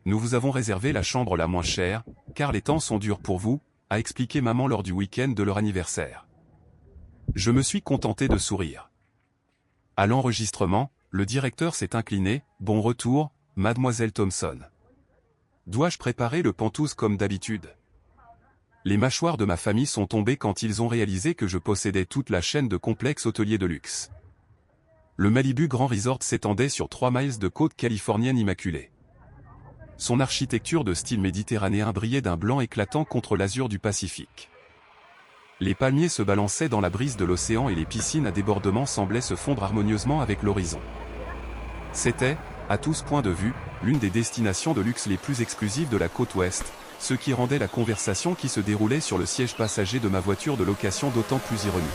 Nous vous avons réservé la chambre la moins chère, car les temps sont durs pour vous, a expliqué maman lors du week-end de leur anniversaire. Je me suis contenté de sourire. À l'enregistrement, le directeur s'est incliné. Bon retour, mademoiselle Thompson. Dois-je préparer le pantouse comme d'habitude? Les mâchoires de ma famille sont tombées quand ils ont réalisé que je possédais toute la chaîne de complexes hôteliers de luxe. Le Malibu Grand Resort s'étendait sur 3 miles de côte californienne immaculée. Son architecture de style méditerranéen brillait d'un blanc éclatant contre l'azur du Pacifique. Les palmiers se balançaient dans la brise de l'océan et les piscines à débordement semblaient se fondre harmonieusement avec l'horizon. C'était, à tous points de vue, l'une des destinations de luxe les plus exclusives de la côte ouest, ce qui rendait la conversation qui se déroulait sur le siège passager de ma voiture de location d'autant plus ironique.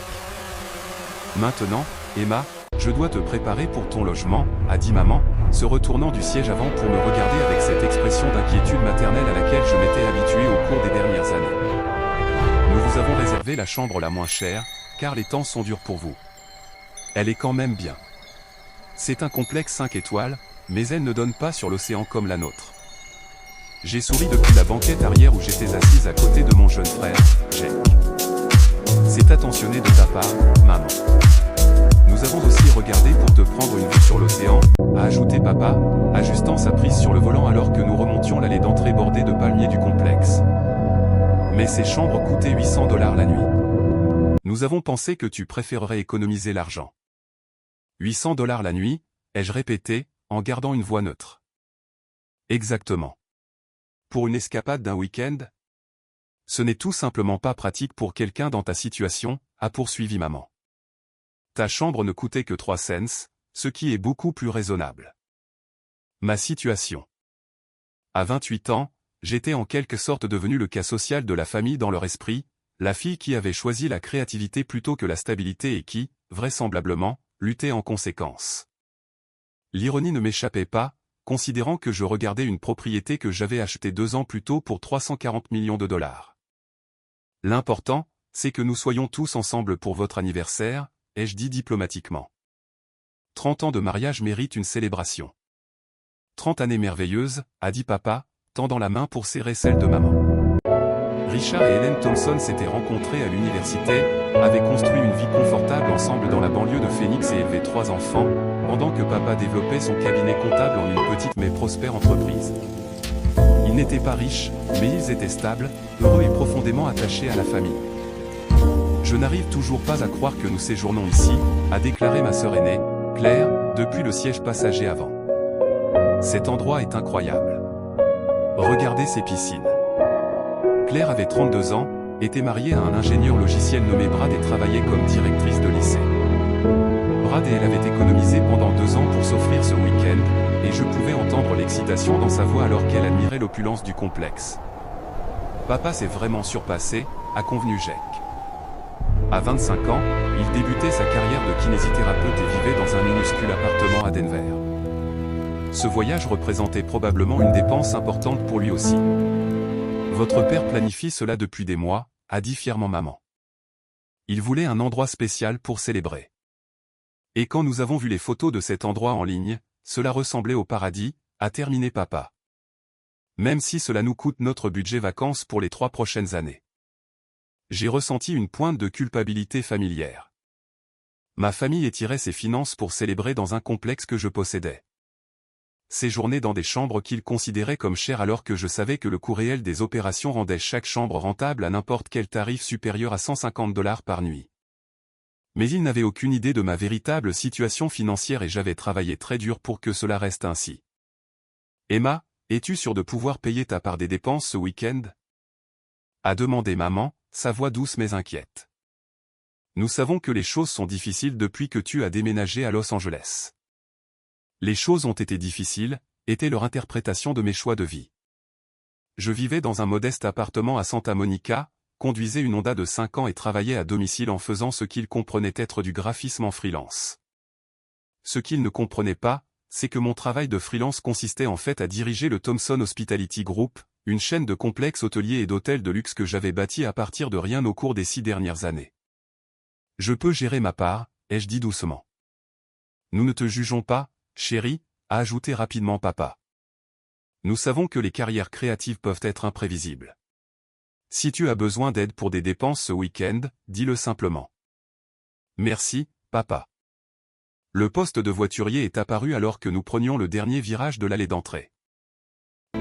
Maintenant, Emma, je dois te préparer pour ton logement, a dit maman, se retournant du siège avant pour me regarder avec cette expression d'inquiétude maternelle à laquelle je m'étais habitué au cours des dernières années. Nous vous avons réservé la chambre la moins chère, car les temps sont durs pour vous. Elle est quand même bien. C'est un complexe 5 étoiles, mais elle ne donne pas sur l'océan comme la nôtre. J'ai souri depuis la banquette arrière où j'étais assise à côté de mon jeune frère, Jack. C'est attentionné de ta part, maman. Nous avons aussi regardé pour te prendre une vue sur l'océan, a ajouté papa, ajustant sa prise sur le volant alors que nous remontions l'allée d'entrée bordée de palmiers du complexe. Mais ces chambres coûtaient $800 la nuit. Nous avons pensé que tu préférerais économiser l'argent. $800 la nuit, ai-je répété, en gardant une voix neutre. Exactement. Pour une escapade d'un week-end? Ce n'est tout simplement pas pratique pour quelqu'un dans ta situation, a poursuivi maman. Ta chambre ne coûtait que 3 cents, ce qui est beaucoup plus raisonnable. Ma situation. À 28 ans, j'étais en quelque sorte devenu le cas social de la famille dans leur esprit, la fille qui avait choisi la créativité plutôt que la stabilité et qui, vraisemblablement, luttait en conséquence. L'ironie ne m'échappait pas, considérant que je regardais une propriété que j'avais achetée 2 ans plus tôt pour $340 millions. L'important, c'est que nous soyons tous ensemble pour votre anniversaire, ai-je dit diplomatiquement. 30 ans de mariage méritent une célébration. 30 années merveilleuses, a dit papa, tendant la main pour serrer celle de maman. Richard et Helen Thompson s'étaient rencontrés à l'université, avaient construit une vie confortable ensemble dans la banlieue de Phoenix et élevé 3 enfants, pendant que papa développait son cabinet comptable en une petite mais prospère entreprise. Ils n'étaient pas riches, mais ils étaient stables, heureux et profondément attachés à la famille. Je n'arrive toujours pas à croire que nous séjournons ici, a déclaré ma sœur aînée, Claire, depuis le siège passager avant. Cet endroit est incroyable. Regardez ces piscines. Claire avait 32 ans, était mariée à un ingénieur logiciel nommé Brad et travaillait comme directrice de lycée. Brad et elle avaient économisé pendant 2 ans pour s'offrir ce week-end, et je pouvais entendre l'excitation dans sa voix alors qu'elle admirait l'opulence du complexe. Papa s'est vraiment surpassé, a convenu Jack. À 25 ans, il débutait sa carrière de kinésithérapeute et vivait dans un minuscule appartement à Denver. Ce voyage représentait probablement une dépense importante pour lui aussi. Votre père planifie cela depuis des mois, a dit fièrement maman. Il voulait un endroit spécial pour célébrer. Et quand nous avons vu les photos de cet endroit en ligne, cela ressemblait au paradis, a terminé papa. Même si cela nous coûte notre budget vacances pour les 3 prochaines années. J'ai ressenti une pointe de culpabilité familière. Ma famille étirait ses finances pour célébrer dans un complexe que je possédais. Séjourner dans des chambres qu'ils considéraient comme chères alors que je savais que le coût réel des opérations rendait chaque chambre rentable à n'importe quel tarif supérieur à $150 par nuit. Mais ils n'avaient aucune idée de ma véritable situation financière et j'avais travaillé très dur pour que cela reste ainsi. Emma, es-tu sûre de pouvoir payer ta part des dépenses ce week-end? A demandé maman, sa voix douce mais inquiète. Nous savons que les choses sont difficiles depuis que tu as déménagé à Los Angeles. Les choses ont été difficiles, était leur interprétation de mes choix de vie. Je vivais dans un modeste appartement à Santa Monica, conduisais une Honda de 5 ans et travaillais à domicile en faisant ce qu'ils comprenaient être du graphisme en freelance. Ce qu'ils ne comprenaient pas, c'est que mon travail de freelance consistait en fait à diriger le Thompson Hospitality Group, une chaîne de complexes hôteliers et d'hôtels de luxe que j'avais bâti à partir de rien au cours des 6 dernières années. Je peux gérer ma part, ai-je dit doucement. Nous ne te jugeons pas, chérie, a ajouté rapidement papa. Nous savons que les carrières créatives peuvent être imprévisibles. Si tu as besoin d'aide pour des dépenses ce week-end, dis-le simplement. Merci, papa. Le poste de voiturier est apparu alors que nous prenions le dernier virage de l'allée d'entrée.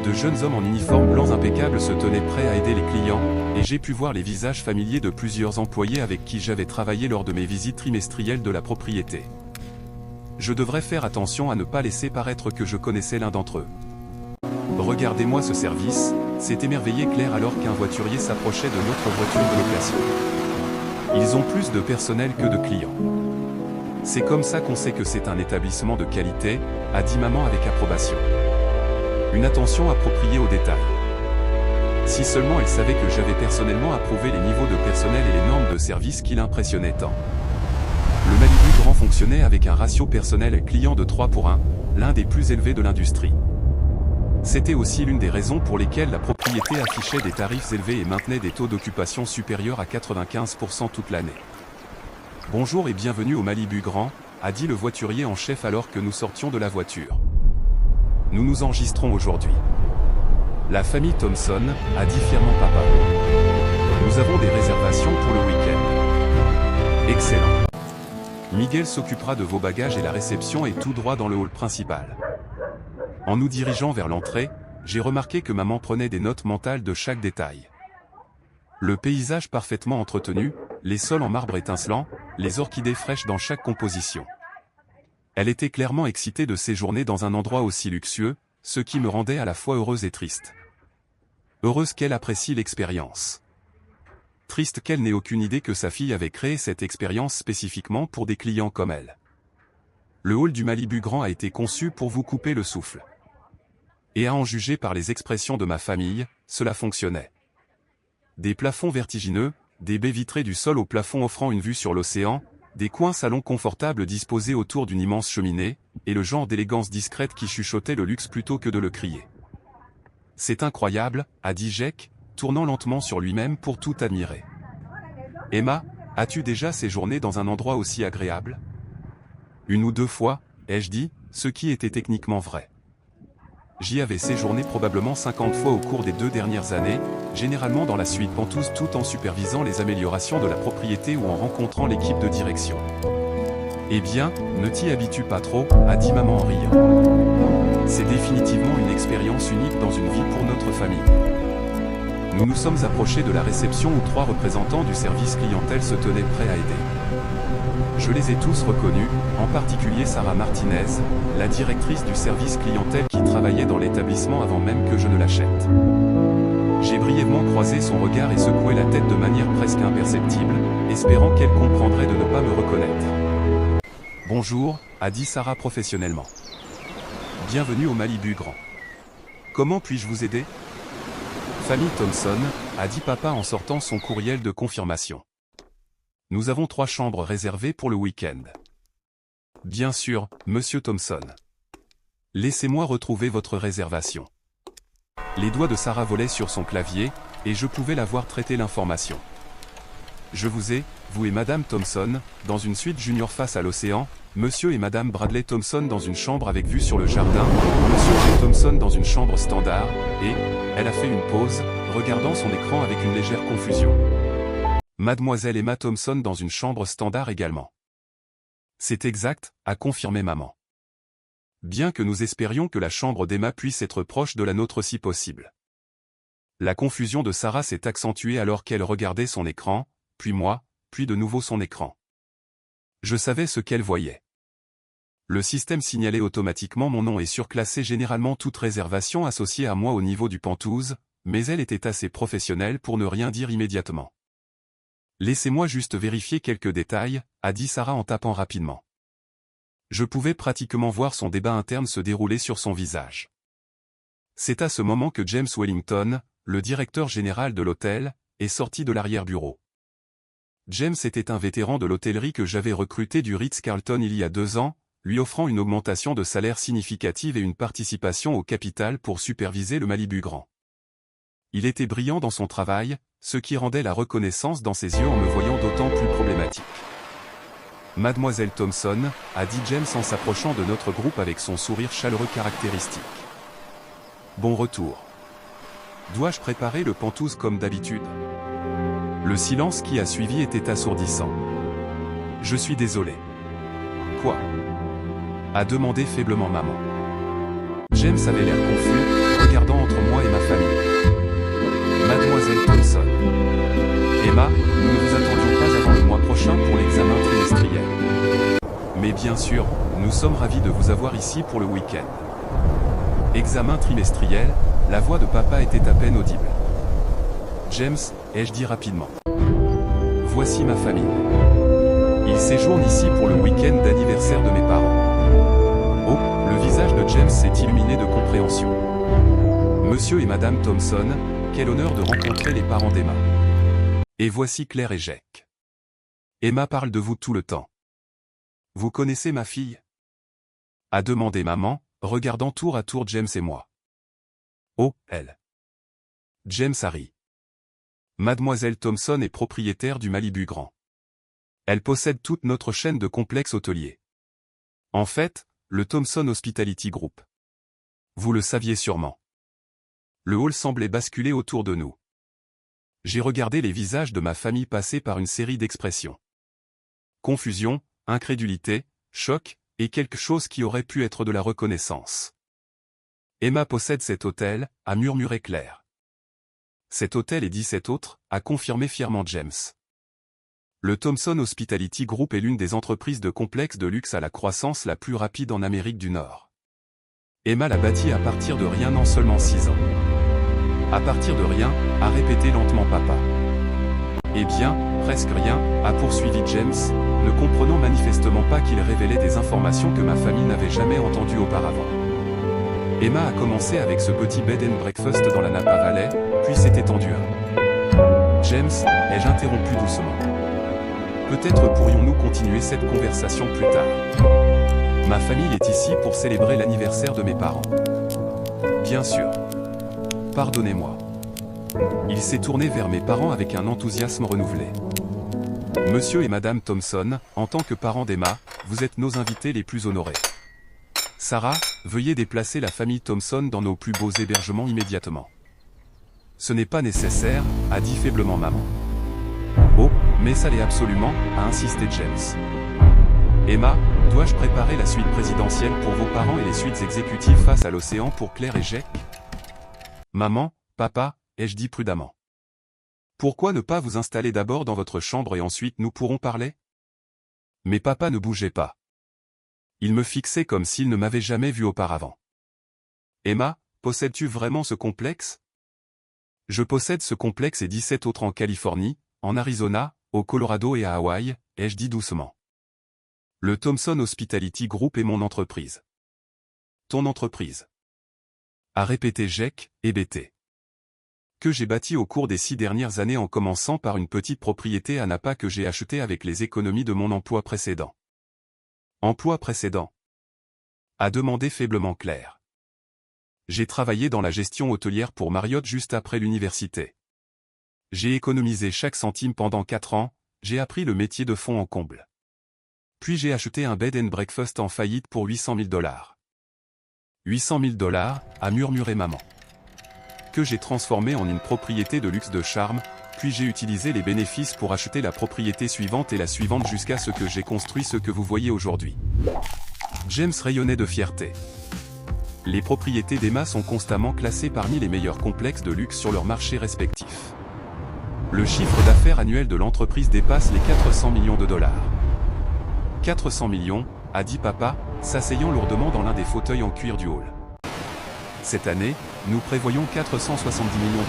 De jeunes hommes en uniforme blanc impeccable se tenaient prêts à aider les clients, et j'ai pu voir les visages familiers de plusieurs employés avec qui j'avais travaillé lors de mes visites trimestrielles de la propriété. Je devrais faire attention à ne pas laisser paraître que je connaissais l'un d'entre eux. Regardez-moi ce service, s'est émerveillé Claire alors qu'un voiturier s'approchait de notre voiture de location. Ils ont plus de personnel que de clients. C'est comme ça qu'on sait que c'est un établissement de qualité, a dit maman avec approbation. Une attention appropriée aux détails. Si seulement elle savait que j'avais personnellement approuvé les niveaux de personnel et les normes de service qui l'impressionnaient tant. Le Malibu Grand fonctionnait avec un ratio personnel-client de 3 pour 1, l'un des plus élevés de l'industrie. C'était aussi l'une des raisons pour lesquelles la propriété affichait des tarifs élevés et maintenait des taux d'occupation supérieurs à 95% toute l'année. Bonjour et bienvenue au Malibu Grand, a dit le voiturier en chef alors que nous sortions de la voiture. Nous nous enregistrons aujourd'hui. La famille Thompson, a dit fièrement papa. Nous avons des réservations pour le week-end. Excellent. Miguel s'occupera de vos bagages et la réception est tout droit dans le hall principal. En nous dirigeant vers l'entrée, j'ai remarqué que maman prenait des notes mentales de chaque détail. Le paysage parfaitement entretenu, les sols en marbre étincelant, les orchidées fraîches dans chaque composition. Elle était clairement excitée de séjourner dans un endroit aussi luxueux, ce qui me rendait à la fois heureuse et triste. Heureuse qu'elle apprécie l'expérience. Triste qu'elle n'ait aucune idée que sa fille avait créé cette expérience spécifiquement pour des clients comme elle. Le hall du Malibu Grand a été conçu pour vous couper le souffle. Et à en juger par les expressions de ma famille, cela fonctionnait. Des plafonds vertigineux, des baies vitrées du sol au plafond offrant une vue sur l'océan, des coins salons confortables disposés autour d'une immense cheminée, et le genre d'élégance discrète qui chuchotait le luxe plutôt que de le crier. C'est incroyable, a dit Jake, tournant lentement sur lui-même pour tout admirer. Emma, as-tu déjà séjourné dans un endroit aussi agréable? Une ou deux fois, ai-je dit, ce qui était techniquement vrai. J'y avais séjourné probablement 50 fois au cours des 2 dernières années, généralement dans la suite Pantouse tout en supervisant les améliorations de la propriété ou en rencontrant l'équipe de direction. Eh bien, ne t'y habitue pas trop, a dit maman en riant. C'est définitivement une expérience unique dans une vie pour notre famille. Nous nous sommes approchés de la réception où 3 représentants du service clientèle se tenaient prêts à aider. Je les ai tous reconnus, en particulier Sarah Martinez, la directrice du service clientèle qui travaillait dans l'établissement avant même que je ne l'achète. J'ai brièvement croisé son regard et secoué la tête de manière presque imperceptible, espérant qu'elle comprendrait de ne pas me reconnaître. Bonjour, a dit Sarah professionnellement. Bienvenue au Malibu Grand. Comment puis-je vous aider? Famille Thompson, a dit papa en sortant son courriel de confirmation. Nous avons 3 chambres réservées pour le week-end. Bien sûr, monsieur Thompson. Laissez-moi retrouver votre réservation. Les doigts de Sarah volaient sur son clavier, et je pouvais la voir traiter l'information. Je vous ai, vous et madame Thompson, dans une suite junior face à l'océan, monsieur et madame Bradley Thompson dans une chambre avec vue sur le jardin, monsieur J. Thompson dans une chambre standard, et, elle a fait une pause, regardant son écran avec une légère confusion. Mademoiselle Emma Thompson dans une chambre standard également. C'est exact, a confirmé maman. Bien que nous espérions que la chambre d'Emma puisse être proche de la nôtre si possible. La confusion de Sarah s'est accentuée alors qu'elle regardait son écran, puis moi, puis de nouveau son écran. Je savais ce qu'elle voyait. Le système signalait automatiquement mon nom et surclassait généralement toute réservation associée à moi au niveau du Pantouse, mais elle était assez professionnelle pour ne rien dire immédiatement. Laissez-moi juste vérifier quelques détails, a dit Sarah en tapant rapidement. Je pouvais pratiquement voir son débat interne se dérouler sur son visage. C'est à ce moment que James Wellington, le directeur général de l'hôtel, est sorti de l'arrière-bureau. James était un vétéran de l'hôtellerie que j'avais recruté du Ritz-Carlton il y a 2 ans, lui offrant une augmentation de salaire significative et une participation au capital pour superviser le Malibu Grand. Il était brillant dans son travail, ce qui rendait la reconnaissance dans ses yeux en me voyant d'autant plus problématique. Mademoiselle Thompson, a dit James en s'approchant de notre groupe avec son sourire chaleureux caractéristique. Bon retour. Dois-je préparer le pantouse comme d'habitude? Le silence qui a suivi était assourdissant. Je suis désolé. Quoi? A demandé faiblement maman. James avait l'air confus, regardant entre moi et ma famille. Mademoiselle Thompson. Emma, nous ne vous attendions pas avant le mois prochain pour l'examen trimestriel. Mais bien sûr, nous sommes ravis de vous avoir ici pour le week-end. Examen trimestriel, la voix de papa était à peine audible. James, ai-je dit rapidement. Voici ma famille. Ils séjournent ici pour le week-end d'anniversaire de mes parents. Oh, le visage de James s'est illuminé de compréhension. Monsieur et Madame Thompson, quel honneur de rencontrer les parents d'Emma. Et voici Claire et Jack. Emma parle de vous tout le temps. Vous connaissez ma fille? A demandé maman, regardant tour à tour James et moi. Oh, elle. James a ri. Mademoiselle Thompson est propriétaire du Malibu Grand. Elle possède toute notre chaîne de complexes hôteliers. En fait, le Thompson Hospitality Group. Vous le saviez sûrement. Le hall semblait basculer autour de nous. J'ai regardé les visages de ma famille passer par une série d'expressions. Confusion, incrédulité, choc, et quelque chose qui aurait pu être de la reconnaissance. Emma possède cet hôtel, a murmuré Claire. Cet hôtel et 17 autres, a confirmé fièrement James. Le Thompson Hospitality Group est l'une des entreprises de complexes de luxe à la croissance la plus rapide en Amérique du Nord. Emma l'a bâti à partir de rien en seulement 6 ans. À partir de rien, a répété lentement papa. Eh bien, presque rien, a poursuivi James, ne comprenant manifestement pas qu'il révélait des informations que ma famille n'avait jamais entendues auparavant. Emma a commencé avec ce petit bed and breakfast dans la Napa Valley, puis s'est étendue à James, ai-je interrompu doucement. Peut-être pourrions-nous continuer cette conversation plus tard. Ma famille est ici pour célébrer l'anniversaire de mes parents. Bien sûr. Pardonnez-moi. Il s'est tourné vers mes parents avec un enthousiasme renouvelé. Monsieur et Madame Thompson, en tant que parents d'Emma, vous êtes nos invités les plus honorés. Sarah, veuillez déplacer la famille Thompson dans nos plus beaux hébergements immédiatement. Ce n'est pas nécessaire, a dit faiblement maman. Oh, mais ça l'est absolument, a insisté James. Emma, dois-je préparer la suite présidentielle pour vos parents et les suites exécutives face à l'océan pour Claire et Jack? Maman, papa, ai-je dit prudemment. Pourquoi ne pas vous installer d'abord dans votre chambre et ensuite nous pourrons parler? Mais papa ne bougeait pas. Il me fixait comme s'il ne m'avait jamais vu auparavant. Emma, possèdes-tu vraiment ce complexe? Je possède ce complexe et 17 autres en Californie, en Arizona, au Colorado et à Hawaï, ai-je dit doucement. Le Thompson Hospitality Group est mon entreprise. Ton entreprise. A répété Jack, hébété. Que j'ai bâti au cours des 6 dernières années en commençant par une petite propriété à Napa que j'ai achetée avec les économies de mon emploi précédent. Emploi précédent? A demandé faiblement Claire. J'ai travaillé dans la gestion hôtelière pour Marriott juste après l'université. J'ai économisé chaque centime pendant 4 ans, j'ai appris le métier de fond en comble. Puis j'ai acheté un bed and breakfast en faillite pour $800 000. $800 000, a murmuré maman. Que j'ai transformé en une propriété de luxe de charme, puis j'ai utilisé les bénéfices pour acheter la propriété suivante et la suivante jusqu'à ce que j'ai construit ce que vous voyez aujourd'hui. James rayonnait de fierté. Les propriétés d'Emma sont constamment classées parmi les meilleurs complexes de luxe sur leur marché respectif. Le chiffre d'affaires annuel de l'entreprise dépasse les $400 millions. 400 millions, a dit papa, s'asseyant lourdement dans l'un des fauteuils en cuir du hall. Cette année, nous prévoyons $470 millions,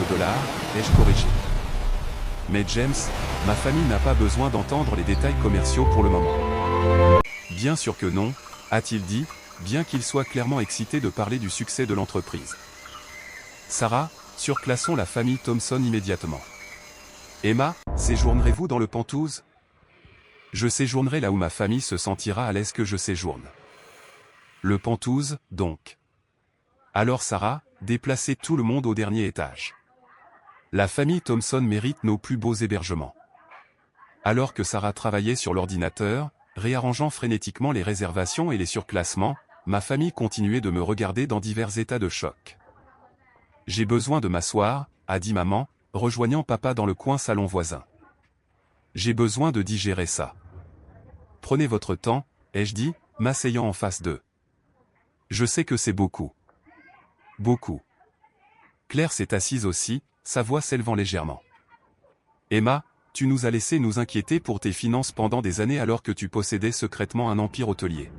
ai-je corrigé. Mais James, ma famille n'a pas besoin d'entendre les détails commerciaux pour le moment. Bien sûr que non, a-t-il dit, bien qu'il soit clairement excité de parler du succès de l'entreprise. Sarah, surclassons la famille Thompson immédiatement. Emma, séjournerez-vous dans le Pantouse? Je séjournerai là où ma famille se sentira à l'aise que je séjourne. Le Pantouse, donc. Alors Sarah, déplacez tout le monde au dernier étage. La famille Thompson mérite nos plus beaux hébergements. Alors que Sarah travaillait sur l'ordinateur, réarrangeant frénétiquement les réservations et les surclassements, ma famille continuait de me regarder dans divers états de choc. J'ai besoin de m'asseoir, a dit maman, rejoignant papa dans le coin salon voisin. J'ai besoin de digérer ça. Prenez votre temps, ai-je dit, m'asseyant en face d'eux. Je sais que c'est beaucoup. Beaucoup. Claire s'est assise aussi, sa voix s'élevant légèrement. Emma, tu nous as laissé nous inquiéter pour tes finances pendant des années alors que tu possédais secrètement un empire hôtelier.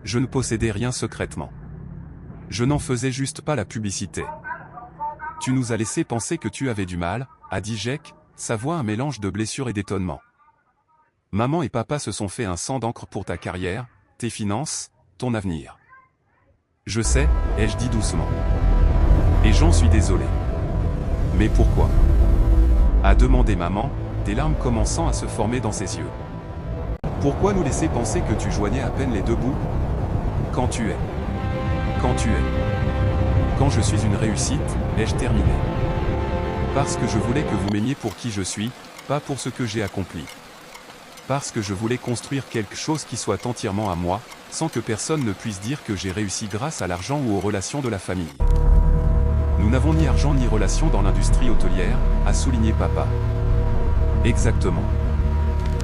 Je ne possédais rien secrètement. Je n'en faisais juste pas la publicité. Tu nous as laissé penser que tu avais du mal, a dit Jake, sa voix un mélange de blessure et d'étonnement. Maman et papa se sont fait un sang d'encre pour ta carrière, tes finances, ton avenir. Je sais, ai-je dit doucement. Et j'en suis désolé. Mais pourquoi ? A demandé maman, des larmes commençant à se former dans ses yeux. Pourquoi nous laisser penser que tu joignais à peine les deux bouts ? Quand tu es. Quand je suis une réussite, ai-je terminé. Parce que je voulais que vous m'aimiez pour qui je suis, pas pour ce que j'ai accompli. Parce que je voulais construire quelque chose qui soit entièrement à moi, sans que personne ne puisse dire que j'ai réussi grâce à l'argent ou aux relations de la famille. Nous n'avons ni argent ni relations dans l'industrie hôtelière, a souligné papa. Exactement.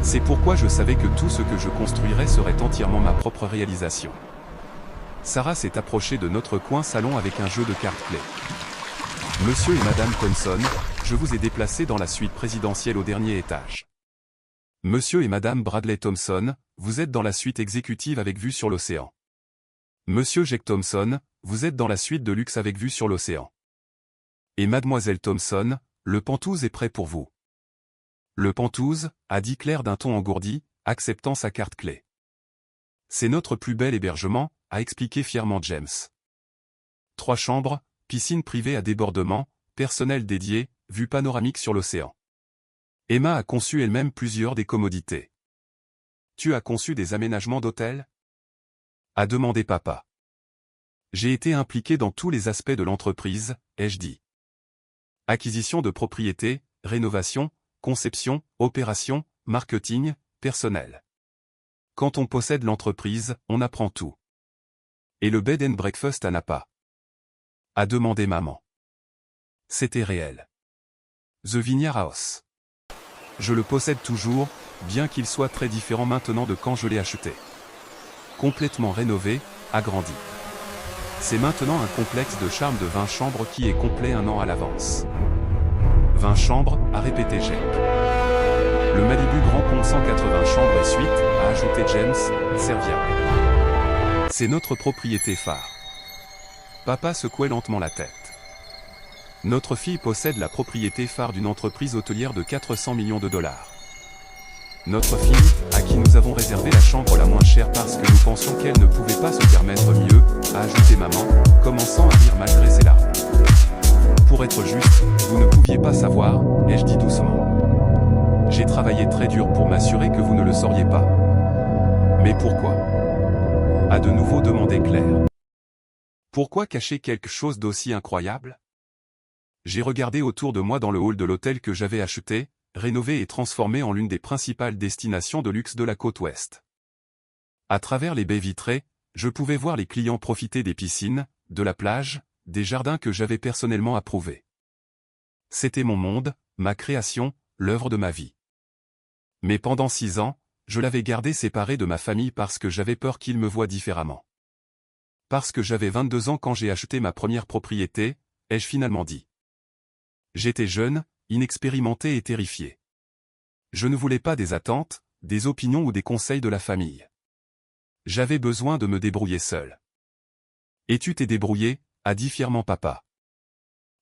C'est pourquoi je savais que tout ce que je construirais serait entièrement ma propre réalisation. Sarah s'est approchée de notre coin salon avec un jeu de cartes clés. Monsieur et Madame Thompson, je vous ai déplacé dans la suite présidentielle au dernier étage. Monsieur et Madame Bradley Thompson, vous êtes dans la suite exécutive avec vue sur l'océan. Monsieur Jake Thompson, vous êtes dans la suite de luxe avec vue sur l'océan. Et Mademoiselle Thompson, le Penthouse est prêt pour vous. Le Penthouse, a dit Claire d'un ton engourdi, acceptant sa carte clé. C'est notre plus bel hébergement, a expliqué fièrement James. 3 chambres, piscine privée à débordement, personnel dédié, vue panoramique sur l'océan. Emma a conçu elle-même plusieurs des commodités. Tu as conçu des aménagements d'hôtel ? A demandé papa. J'ai été impliqué dans tous les aspects de l'entreprise, ai-je dit. Acquisition de propriétés, rénovation, conception, opération, marketing, personnel. Quand on possède l'entreprise, on apprend tout. Et le bed and breakfast à Napa ? A demandé maman. C'était réel. The Vineyard House. Je le possède toujours, bien qu'il soit très différent maintenant de quand je l'ai acheté. Complètement rénové, agrandi. C'est maintenant un complexe de charme de 20 chambres qui est complet 1 an à l'avance. 20 chambres, a répété Jake. Le Malibu Grand compte 180 chambres et suites, a ajouté James, serviable. C'est notre propriété phare. Papa secouait lentement la tête. Notre fille possède la propriété phare d'une entreprise hôtelière de 400 millions de dollars. Notre fille, à qui nous avons réservé la chambre la moins chère parce que nous pensions qu'elle ne pouvait pas se permettre mieux, a ajouté maman, commençant à rire malgré ses larmes. Pour être juste, vous ne pouviez pas savoir, ai-je dit doucement. J'ai travaillé très dur pour m'assurer que vous ne le sauriez pas. Mais pourquoi ? A de nouveau demandé Claire. Pourquoi cacher quelque chose d'aussi incroyable ? J'ai regardé autour de moi dans le hall de l'hôtel que j'avais acheté, rénové et transformé en l'une des principales destinations de luxe de la côte ouest. À travers les baies vitrées, je pouvais voir les clients profiter des piscines, de la plage, des jardins que j'avais personnellement approuvés. C'était mon monde, ma création, l'œuvre de ma vie. Mais pendant 6 ans, je l'avais gardé séparé de ma famille parce que j'avais peur qu'ils me voient différemment. Parce que j'avais 22 ans quand j'ai acheté ma première propriété, ai-je finalement dit. J'étais jeune, inexpérimenté et terrifié. Je ne voulais pas des attentes, des opinions ou des conseils de la famille. J'avais besoin de me débrouiller seul. Et tu t'es débrouillé, a dit fièrement papa.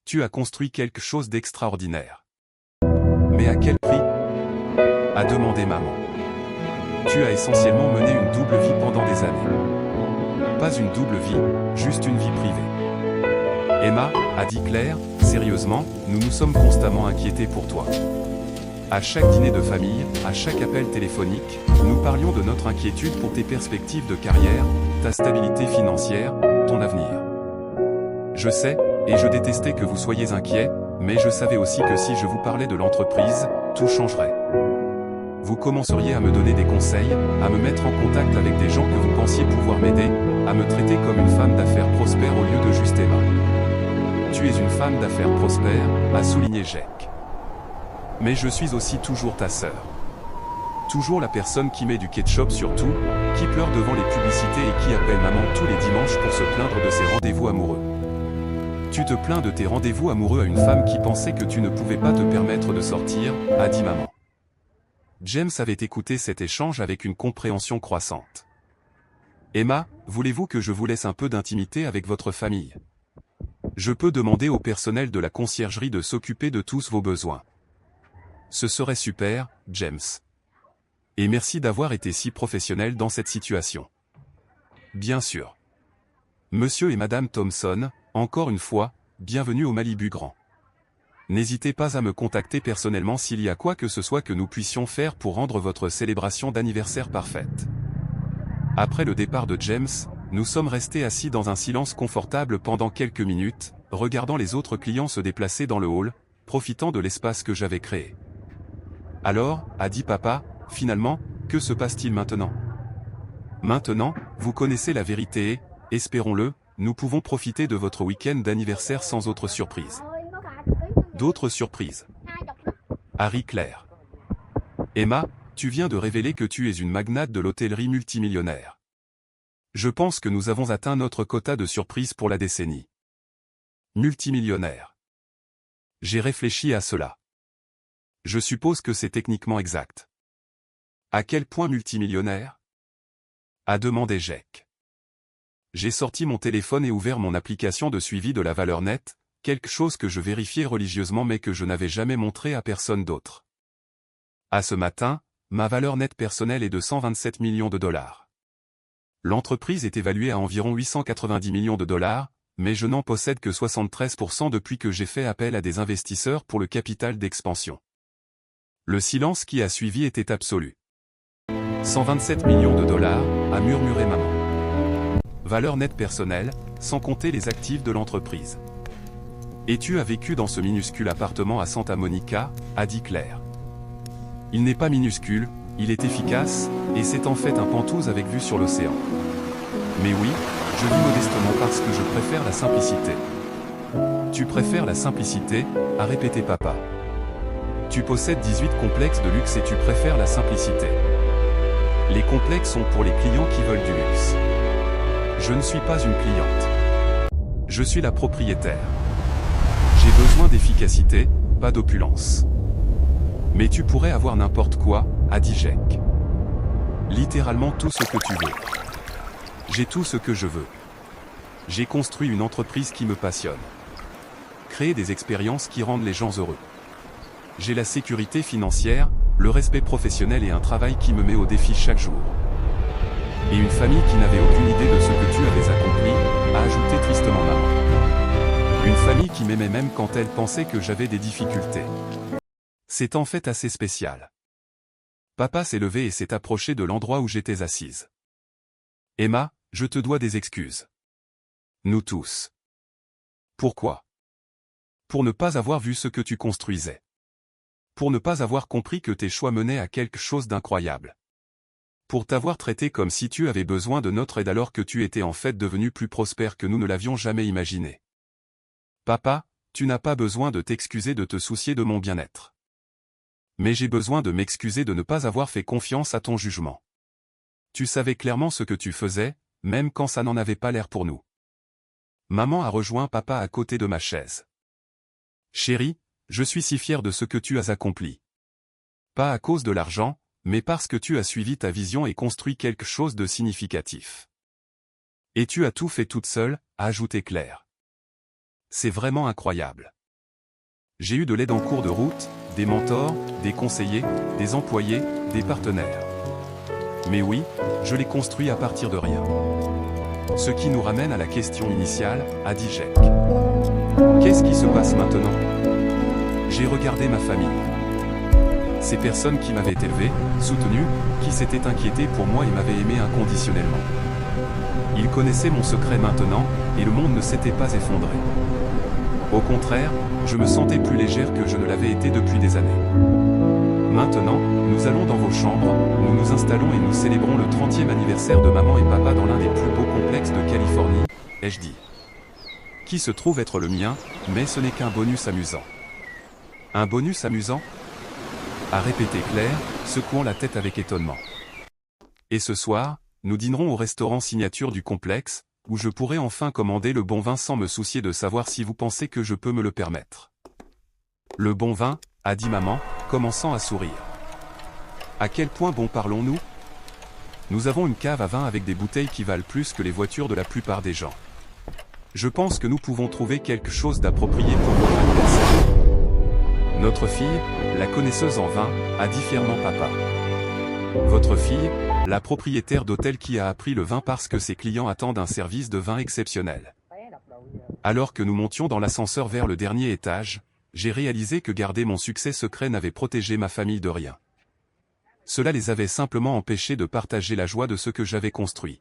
Tu as construit quelque chose d'extraordinaire. Mais à quel prix ? A demandé maman. Tu as essentiellement mené une double vie pendant des années. Pas une double vie, juste une vie privée. Emma, a dit Claire, sérieusement, nous nous sommes constamment inquiétés pour toi. À chaque dîner de famille, à chaque appel téléphonique, nous parlions de notre inquiétude pour tes perspectives de carrière, ta stabilité financière, ton avenir. Je sais, et je détestais que vous soyez inquiets, mais je savais aussi que si je vous parlais de l'entreprise, tout changerait. Vous commenceriez à me donner des conseils, à me mettre en contact avec des gens que vous pensiez pouvoir m'aider, à me traiter comme une femme d'affaires prospère au lieu de juste Emma. tu es une femme d'affaires prospère, a souligné Jake. Mais je suis aussi toujours ta sœur. Toujours la personne qui met du ketchup sur tout, qui pleure devant les publicités et qui appelle maman tous les dimanches pour se plaindre de ses rendez-vous amoureux. Tu te plains de tes rendez-vous amoureux à une femme qui pensait que tu ne pouvais pas te permettre de sortir, a dit maman. James avait écouté cet échange avec une compréhension croissante. Emma, voulez-vous que je vous laisse un peu d'intimité avec votre famille? Je peux demander au personnel de la conciergerie de s'occuper de tous vos besoins. Ce serait super, James. Et merci d'avoir été si professionnel dans cette situation. Bien sûr. Monsieur et Madame Thompson, encore une fois, bienvenue au Malibu Grand. N'hésitez pas à me contacter personnellement s'il y a quoi que ce soit que nous puissions faire pour rendre votre célébration d'anniversaire parfaite. Après le départ de James, nous sommes restés assis dans un silence confortable pendant quelques minutes, regardant les autres clients se déplacer dans le hall, profitant de l'espace que j'avais créé. Alors, a dit papa, finalement, que se passe-t-il maintenant? Maintenant, vous connaissez la vérité et, espérons-le, nous pouvons profiter de votre week-end d'anniversaire sans autre surprise. D'autres surprises. Harry Claire. Emma, tu viens de révéler que tu es une magnate de l'hôtellerie multimillionnaire. Je pense que nous avons atteint notre quota de surprises pour la décennie. Multimillionnaire. J'ai réfléchi à cela. Je suppose que c'est techniquement exact. À quel point multimillionnaire? A demandé Jake. J'ai sorti mon téléphone et ouvert mon application de suivi de la valeur nette, quelque chose que je vérifiais religieusement mais que je n'avais jamais montré à personne d'autre. À ce matin, ma valeur nette personnelle est de 127 millions de dollars. L'entreprise est évaluée à environ 890 millions de dollars, mais je n'en possède que 73% depuis que j'ai fait appel à des investisseurs pour le capital d'expansion. Le silence qui a suivi était absolu. 127 millions de dollars, a murmuré maman. Valeur nette personnelle, sans compter les actifs de l'entreprise. Et tu as vécu dans ce minuscule appartement à Santa Monica, a dit Claire. Il n'est pas minuscule, il est efficace, et c'est en fait un penthouse avec vue sur l'océan. Mais oui, je vis modestement parce que je préfère la simplicité. Tu préfères la simplicité, a répété papa. Tu possèdes 18 complexes de luxe et tu préfères la simplicité. Les complexes sont pour les clients qui veulent du luxe. Je ne suis pas une cliente. Je suis la propriétaire. J'ai besoin d'efficacité, pas d'opulence. Mais tu pourrais avoir n'importe quoi, a dit Jake. Littéralement tout ce que tu veux. J'ai tout ce que je veux. J'ai construit une entreprise qui me passionne. Créer des expériences qui rendent les gens heureux. J'ai la sécurité financière, le respect professionnel et un travail qui me met au défi chaque jour. Et une famille qui n'avait aucune idée de ce que tu avais accompli, a ajouté tristement maman. Une famille qui m'aimait même quand elle pensait que j'avais des difficultés. C'est en fait assez spécial. Papa s'est levé et s'est approché de l'endroit où j'étais assise. Emma, je te dois des excuses. Nous tous. Pourquoi? Pour ne pas avoir vu ce que tu construisais. Pour ne pas avoir compris que tes choix menaient à quelque chose d'incroyable. Pour t'avoir traité comme si tu avais besoin de notre aide alors que tu étais en fait devenu plus prospère que nous ne l'avions jamais imaginé. Papa, tu n'as pas besoin de t'excuser de te soucier de mon bien-être. Mais j'ai besoin de m'excuser de ne pas avoir fait confiance à ton jugement. Tu savais clairement ce que tu faisais, même quand ça n'en avait pas l'air pour nous. Maman a rejoint papa à côté de ma chaise. Chérie, je suis si fier de ce que tu as accompli. Pas à cause de l'argent, mais parce que tu as suivi ta vision et construit quelque chose de significatif. Et tu as tout fait toute seule, a ajouté Claire. C'est vraiment incroyable. J'ai eu de l'aide en cours de route, des mentors, des conseillers, des employés, des partenaires. Mais oui, je l'ai construit à partir de rien. Ce qui nous ramène à la question initiale, a dit Jake. Qu'est-ce qui se passe maintenant? J'ai regardé ma famille. Ces personnes qui m'avaient élevé, soutenu, qui s'étaient inquiétées pour moi et m'avaient aimé inconditionnellement. Ils connaissaient mon secret maintenant, et le monde ne s'était pas effondré. Au contraire, je me sentais plus légère que je ne l'avais été depuis des années. Maintenant, nous allons dans vos chambres, nous nous installons et nous célébrons le 30e anniversaire de maman et papa dans l'un des plus beaux complexes de Californie, ai-je dit. qui se trouve être le mien, mais ce n'est qu'un bonus amusant. Un bonus amusant? A répété Claire, secouant la tête avec étonnement. Et ce soir, nous dînerons au restaurant signature du complexe, où je pourrai enfin commander le bon vin sans me soucier de savoir si vous pensez que je peux me le permettre. Le bon vin, a dit maman, commençant à sourire. À quel point bon parlons-nous? Nous avons une cave à vin avec des bouteilles qui valent plus que les voitures de la plupart des gens. Je pense que nous pouvons trouver quelque chose d'approprié pour votre anniversaire. Notre fille, la connaisseuse en vin, a dit fièrement papa. Votre fille, la propriétaire d'hôtel qui a appris le vin parce que ses clients attendent un service de vin exceptionnel. Alors que nous montions dans l'ascenseur vers le dernier étage, j'ai réalisé que garder mon succès secret n'avait protégé ma famille de rien. Cela les avait simplement empêchés de partager la joie de ce que j'avais construit.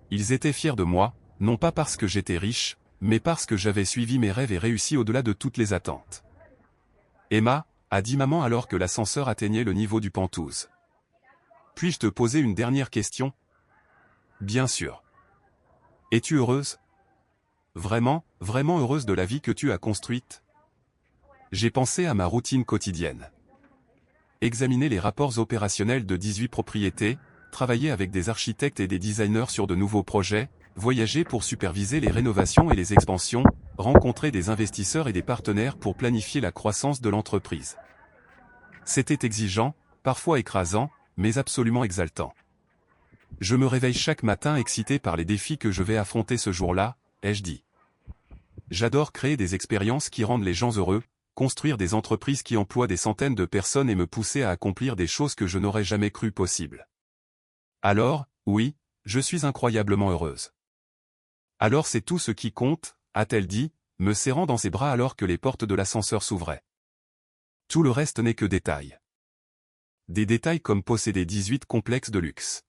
Ils étaient fiers de moi, non pas parce que j'étais riche, mais parce que j'avais suivi mes rêves et réussi au-delà de toutes les attentes. Emma, a dit maman alors que l'ascenseur atteignait le niveau du Penthouse. Puis-je te poser une dernière question? Bien sûr. Es-tu heureuse? Vraiment, vraiment heureuse de la vie que tu as construite? J'ai pensé à ma routine quotidienne. Examiner les rapports opérationnels de 18 propriétés, travailler avec des architectes et des designers sur de nouveaux projets, voyager pour superviser les rénovations et les expansions, rencontrer des investisseurs et des partenaires pour planifier la croissance de l'entreprise. C'était exigeant, parfois écrasant, mais absolument exaltant. Je me réveille chaque matin excité par les défis que je vais affronter ce jour-là, ai-je dit. J'adore créer des expériences qui rendent les gens heureux, construire des entreprises qui emploient des centaines de personnes et me pousser à accomplir des choses que je n'aurais jamais cru possibles. Alors, oui, je suis incroyablement heureuse. Alors c'est tout ce qui compte, a-t-elle dit, me serrant dans ses bras alors que les portes de l'ascenseur s'ouvraient. Tout le reste n'est que détail. Des détails comme posséder 18 complexes de luxe.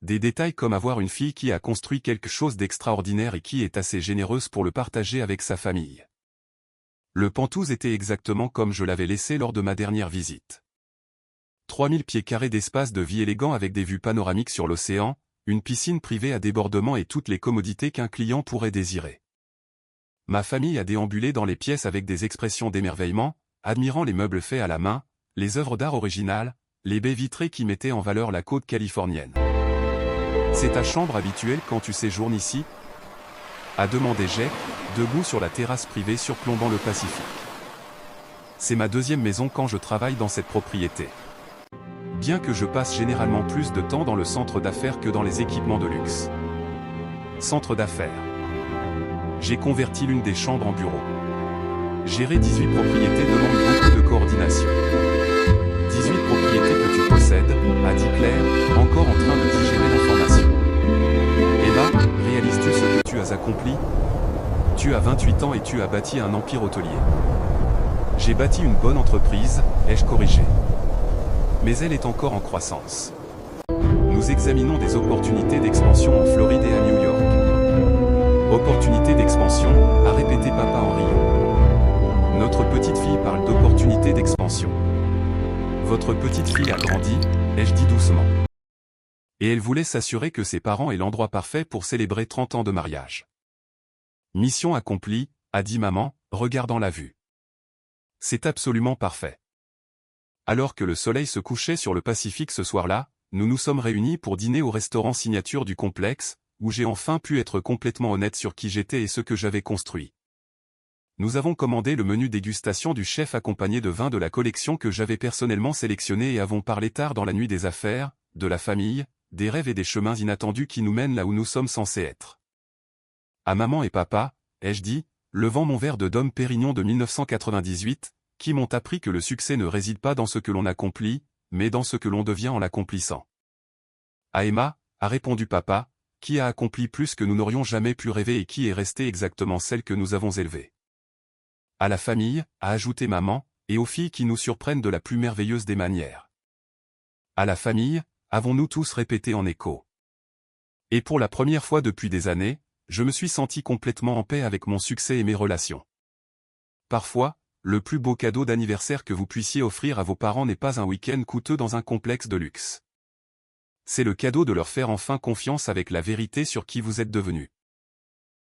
Des détails comme avoir une fille qui a construit quelque chose d'extraordinaire et qui est assez généreuse pour le partager avec sa famille. Le Penthouse était exactement comme je l'avais laissé lors de ma dernière visite. 3000 pieds carrés d'espace de vie élégant avec des vues panoramiques sur l'océan, une piscine privée à débordement et toutes les commodités qu'un client pourrait désirer. Ma famille a déambulé dans les pièces avec des expressions d'émerveillement, admirant les meubles faits à la main, les œuvres d'art originales, les baies vitrées qui mettaient en valeur la côte californienne. C'est ta chambre habituelle quand tu séjournes ici? A demandé Jack, debout sur la terrasse privée surplombant le Pacifique. C'est ma deuxième maison quand je travaille dans cette propriété. Bien que je passe généralement plus de temps dans le centre d'affaires que dans les équipements de luxe. Centre d'affaires. J'ai converti l'une des chambres en bureau. Gérer 18 propriétés demande beaucoup de coordination. 18 propriétés que tu possèdes, a dit Claire, encore en train de digérer l'information. Emma, réalises-tu ce que tu as accompli? Tu as 28 ans et tu as bâti un empire hôtelier. J'ai bâti une bonne entreprise, ai-je corrigé. Mais elle est encore en croissance. Nous examinons des opportunités d'expansion en Floride et à New York. Opportunités d'expansion, a répété papa en riant. Notre petite fille parle d'opportunités d'expansion. Votre petite fille a grandi, ai-je dit doucement. Et elle voulait s'assurer que ses parents aient l'endroit parfait pour célébrer 30 ans de mariage. Mission accomplie, a dit maman, regardant la vue. C'est absolument parfait. Alors que le soleil se couchait sur le Pacifique ce soir-là, nous nous sommes réunis pour dîner au restaurant signature du complexe, où j'ai enfin pu être complètement honnête sur qui j'étais et ce que j'avais construit. Nous avons commandé le menu dégustation du chef accompagné de vins de la collection que j'avais personnellement sélectionné et avons parlé tard dans la nuit des affaires, de la famille, des rêves et des chemins inattendus qui nous mènent là où nous sommes censés être. À maman et papa, ai-je dit, levant mon verre de Dom Pérignon de 1998, qui m'ont appris que le succès ne réside pas dans ce que l'on accomplit, mais dans ce que l'on devient en l'accomplissant. À Emma, a répondu papa, qui a accompli plus que nous n'aurions jamais pu rêver et qui est restée exactement celle que nous avons élevée. À la famille, a ajouté maman, et aux filles qui nous surprennent de la plus merveilleuse des manières. À la famille, avons-nous tous répété en écho. Et pour la première fois depuis des années, je me suis senti complètement en paix avec mon succès et mes relations. Parfois, le plus beau cadeau d'anniversaire que vous puissiez offrir à vos parents n'est pas un week-end coûteux dans un complexe de luxe. C'est le cadeau de leur faire enfin confiance avec la vérité sur qui vous êtes devenus.